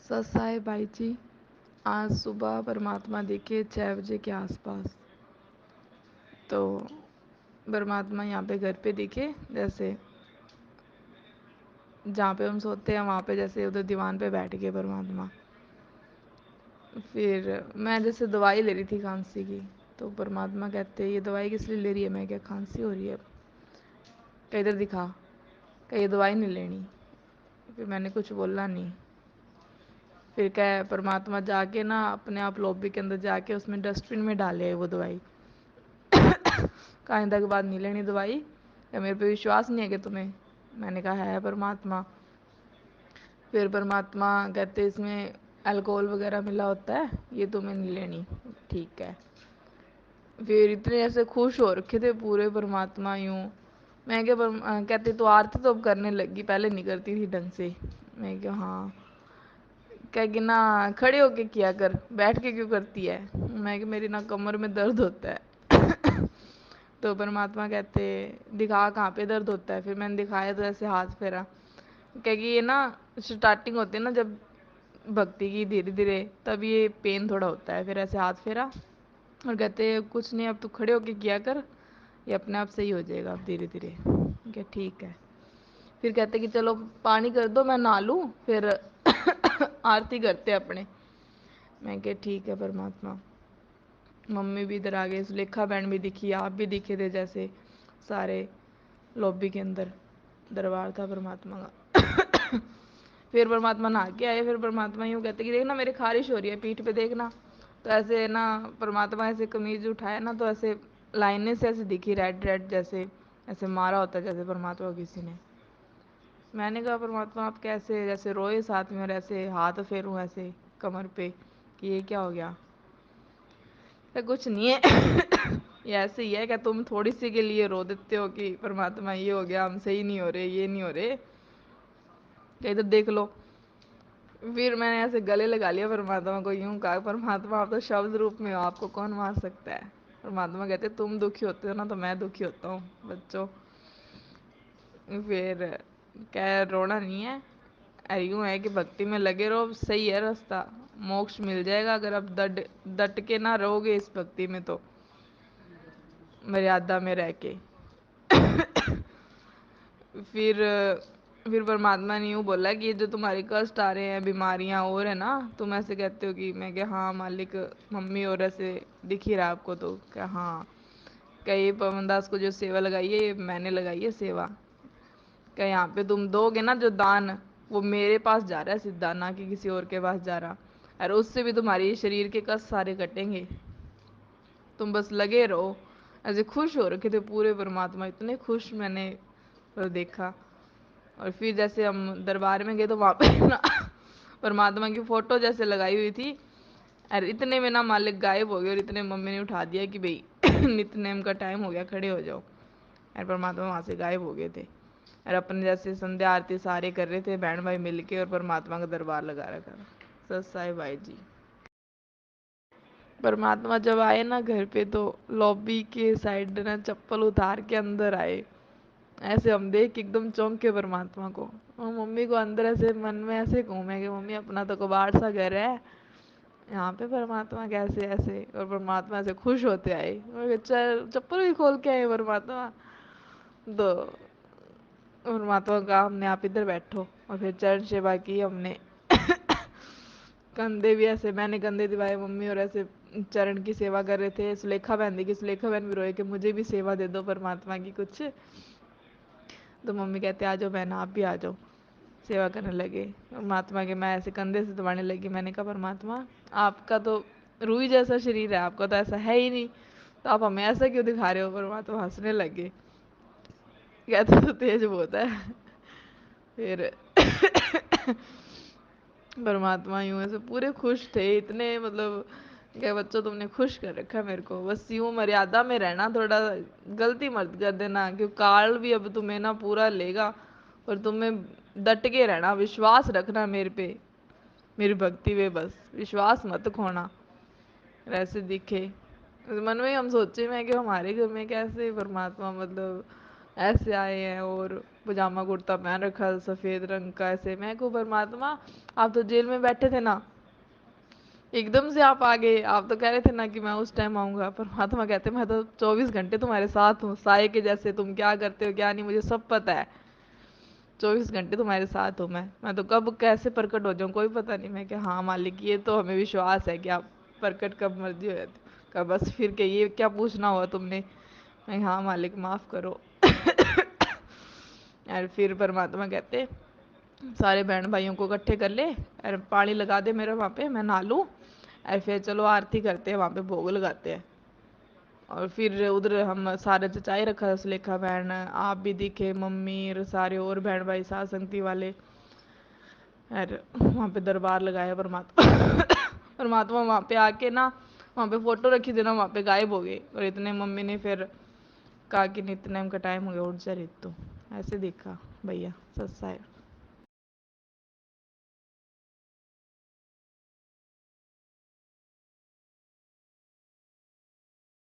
सत साई भाई जी। आज सुबह परमात्मा दिखे 6 बजे के आसपास। तो परमात्मा यहाँ पे घर पे दिखे, जैसे जहाँ पे हम सोते हैं वहाँ पे, जैसे उधर दीवान पे बैठ गए परमात्मा। फिर मैं जैसे दवाई ले रही थी खांसी की, तो परमात्मा कहते ये दवाई किस लिए ले रही है। मैं क्या, खांसी हो रही है। कहीं इधर दिखा, कहीं ये दवाई नहीं लेनी। फिर मैंने कुछ बोला नहीं। फिर क्या, परमात्मा जाके ना अपने आप लॉबी के अंदर जाके उसमें डस्टबिन में डाले वो दवाई। आइंदा के बाद नहीं लेनी दवाई, या मेरे पे विश्वास नहीं है कि तुम्हें। मैंने कहा है परमात्मा। फिर परमात्मा कहते इसमें अल्कोहल वगैरह मिला होता है, ये तुम्हें नहीं लेनी। ठीक है। फिर इतने ऐसे खुश हो रखे थे पूरे परमात्मा यूं। मैं क्या कहते तो आरती तो अब करने लगी, पहले नहीं करती थी ढंग से। मैं क्या, हाँ। कहेगी ना खड़े होके किया कर, बैठ के क्यों करती है। मैं कि मेरी ना कमर में दर्द होता है। तो परमात्मा कहते दिखा कहाँ पे दर्द होता है। फिर मैंने दिखाया तो ऐसे हाथ फेरा। कहेगी ये ना स्टार्टिंग होती है ना जब भक्ति की, धीरे धीरे तब ये पेन थोड़ा होता है। फिर ऐसे हाथ फेरा और कहते कुछ नहीं, अब तू खड़े होके किया कर, ये अपने आप सही हो जाएगा अब धीरे धीरे। क्या, ठीक है। फिर कहते कि चलो पानी कर दो, मैं नहा लूँ, फिर आरती करते अपने। मैं क्या, ठीक है परमात्मा। मम्मी भी इधर आ गई, सुलेखा बहन भी दिखी, आप भी दिखे थे, जैसे सारे लॉबी के अंदर दरबार था परमात्मा का। फिर परमात्मा नहा के आए। फिर परमात्मा यूँ कहते कि देखना मेरे खारिश हो रही है पीठ पे, देखना। तो ऐसे ना परमात्मा ऐसे कमीज उठाया ना, तो ऐसे लाइनें से ऐसे दिखी, रेड रेड, जैसे ऐसे मारा होता है जैसे परमात्मा को किसी ने। मैंने कहा परमात्मा आप कैसे, जैसे रोए साथ में और ऐसे हाथ फेरूं ऐसे कमर पे, कि ये क्या हो गया। क्या, कुछ नहीं है। ये ऐसे ही है, क्या तुम थोड़ी सी के लिए रो देते हो कि परमात्मा ये हो गया, हम सही नहीं हो रहे, ये नहीं हो रहे, क्या इधर देख लो। फिर मैंने ऐसे गले लगा लिया परमात्मा को, यूं कहा परमात्मा आप तो शब्द रूप में हो, आपको कौन मार सकता है। परमात्मा कहते तुम दुखी होते हो ना, तो मैं दुखी होता हूँ बच्चों। फिर क्या, रोना नहीं है। अरे यूं है कि भक्ति में लगे रहो, सही है रास्ता, मोक्ष मिल जाएगा अगर आप डट डट के ना रहोगे इस भक्ति में, तो मर्यादा में रह के। फिर फिर परमात्मा ने यूँ बोला कि ये जो तुम्हारे कष्ट आ रहे हैं, बीमारियां और है ना, तुम ऐसे कहते हो कि, मैं क्या, हाँ मालिक, मम्मी और ऐसे दिख ही रहा आपको, तो क्या, हाँ। कहीं पवन दास को जो सेवा लगाई है, ये मैंने लगाई है सेवा। क्या, यहाँ पे तुम दोगे ना जो दान, वो मेरे पास जा रहा है सीधा, ना कि किसी और के पास जा रहा। और उससे भी तुम्हारी शरीर के कष्ट सारे कटेंगे, तुम बस लगे रहो। ऐसे खुश हो रखे थे पूरे परमात्मा, इतने खुश मैंने देखा। और फिर जैसे हम दरबार में गए तो वहाँ पे ना परमात्मा की फोटो जैसे लगाई हुई थी। और इतने में ना मालिक गायब हो गए, और इतने मम्मी ने उठा दिया कि भाई नित्यनेम का टाइम हो गया, खड़े हो जाओ। और परमात्मा वहाँ से गायब हो गए थे। और अपने जैसे संध्या आरती सारे कर रहे थे बहन भाई मिलके, और परमात्मा का दरबार लगा रखा था। सत साई भाई जी। परमात्मा जब आए ना घर पे, तो लॉबी के साइड ना चप्पल उतार के अंदर आए। ऐसे हम देख के एकदम चौंके परमात्मा को। और मम्मी को अंदर ऐसे मन में ऐसे घूमे कि मम्मी अपना तो कबाड़ सा घर है, यहाँ पे परमात्मा कैसे ऐसे। और परमात्मा से खुश होते आए, और चल चप्पल भी खोल के आए परमात्मा। तो परमात्मा का हमने, आप इधर बैठो। और फिर चरण सेवा की हमने। कंधे भी ऐसे मैंने कंधे दिवाए मम्मी, और ऐसे चरण की सेवा कर रहे थे। सुलेखा बहन देखी, सुलेखा बहन भी रोए कि मुझे भी सेवा दे दो परमात्मा की कुछ। तो मम्मी कहते आ जाओ बहन, आप भी आ जाओ। सेवा करने लगे परमात्मा के। मैं ऐसे कंधे से दबाने लगी। मैंने कहा परमात्मा आपका तो रूई जैसा शरीर है, आपका तो ऐसा है ही नहीं, तो आप हमें ऐसा क्यों दिखा रहे हो। परमात्मा हंसने लगे, कहते तो तेज बहुत है। फिर परमात्मा यूं ऐसे पूरे खुश थे, इतने मतलब क्या बच्चों तुमने खुश कर रखा है मेरे को। बस यूं मर्यादा में रहना, थोड़ा गलती मत कर देना, क्योंकि काल भी अब तुम्हें ना पूरा लेगा। और तुम्हें डट के रहना, विश्वास रखना मेरे पे, मेरी भक्ति पे, बस विश्वास मत खोना। वैसे दिखे मन में ही हम सोचे मैं कि हमारे घर में कैसे परमात्मा मतलब ऐसे आए हैं, और पजामा कुर्ता पहन रखा सफेद रंग का ऐसे। मैं को परमात्मा आप तो जेल में बैठे थे ना, एकदम से आप आ गए, आप तो कह रहे थे ना कि मैं उस टाइम आऊंगा। परमात्मा कहते मैं तो 24 घंटे तुम्हारे साथ हूँ, साय के जैसे, तुम क्या करते हो क्या नहीं मुझे सब पता है। 24 घंटे तुम्हारे साथ हूँ मैं तो कब कैसे प्रकट हो जाऊँ कोई पता नहीं। मैं क्या हाँ मालिक ये तो हमें विश्वास है कि आप प्रकट कब मर्जी हो जाती। कब बस फिर के ये क्या पूछना हुआ तुमने। मैं हाँ मालिक माफ करो। और फिर परमात्मा कहते सारे बहन भाइयों को इकट्ठे कर ले और पानी लगा दे मेरे वहाँ पे, मैं नहा लूँ और फिर चलो आरती करते हैं, वहाँ पे भोग लगाते हैं। और फिर उधर हम सारे चचाई रखा सुलेखा बहन, आप भी दिखे, मम्मी और सारे और बहन भाई साथ संगति वाले। और वहाँ पे दरबार लगाया परमात्मा। परमात्मा वहाँ पे आके ना, वहाँ पे फोटो रखी थी ना, वहाँ पे गायब हो गए। और इतने मम्मी ने फिर कहा कि नित्य नेम का टाइम हो गया, उठ जा रितु। ऐसे देखा भैया सत्सा है।